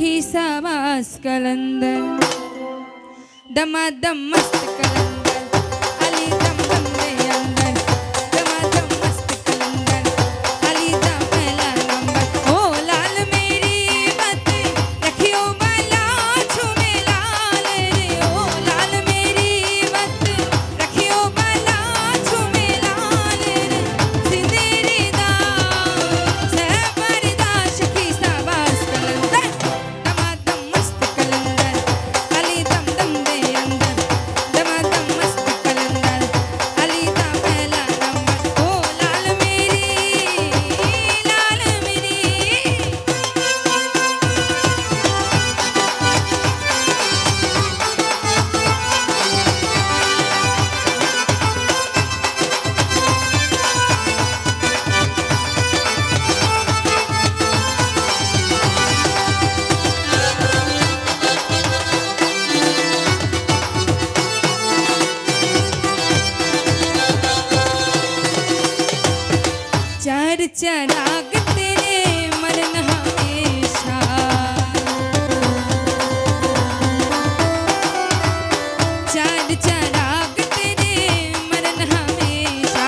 सखी साबास कलंदर दमादम मस्त कलंदर अली दम दम दे अंदर दमादम मस्त कलंदर अली दा पहला नंबर ओ लाल मेरी मत रखियो बाला छुमे लाल रे ओ लाल मेरी मत रखियो बाला छुमे लाल रे सिंदरी दा सहबरदा सखी साबास कलंदर दमादम मस्त कलंदर अली दम दम दे अंदर दमादम मस्त कलंदर अली दा पहला नंबर ओ लाल मेरी चार चराग तेरे मरन हमेशा चार चराग तेरे मरन हमेशा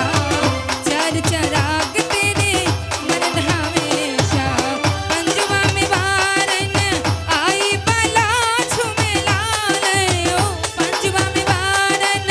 चार चराग तेरे मरन हमेशा पंजवा में वारन आई बला छुमे लाल ओ पंजवा में वारन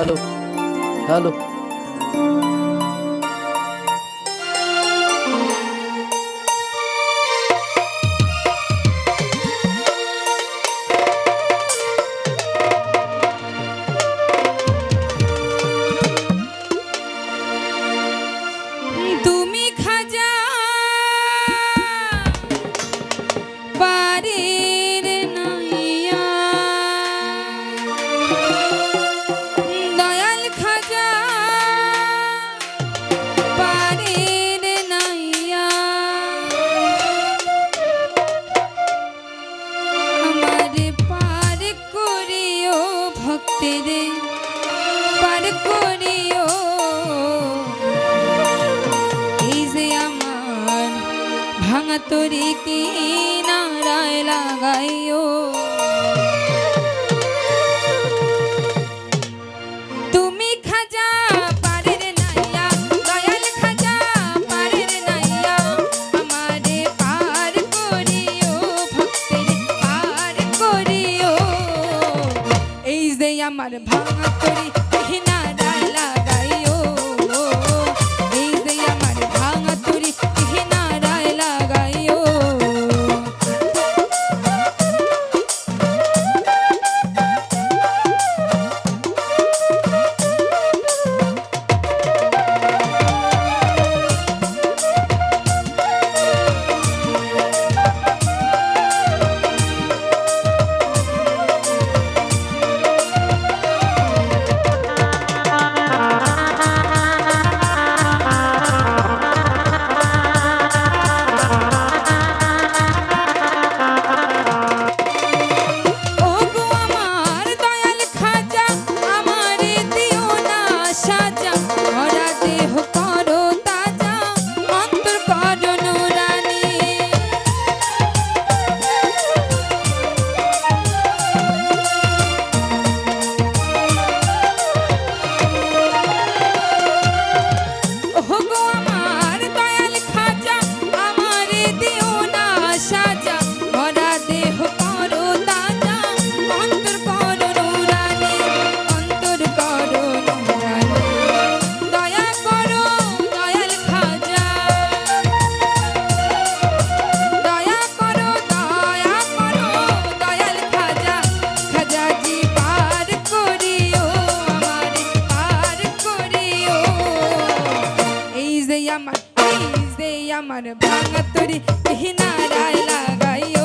হ্যালো হ্যালো। তুমি খাজা বাড়ির নাইয়া, দয়াল খাজা বাড়ির নাইয়া, আমারে পার করিও ভক্তেরে পার করিও, এই যে আমার ভাঙা তরি কি নারায় লাগাইও। তুমি খাজা পারের নাইয়া, দয়াল খাজা পারের নাইয়া, আমারে পার করিও ভক্তের পার করিও, এই যে আমার ভাঙা তরি কি নারায় লাগাইও, এই যে আমার ভাঙা তরি কি নারায় লাগাইও। আমার ভাঙা তরি কি নারায় লাগাইও।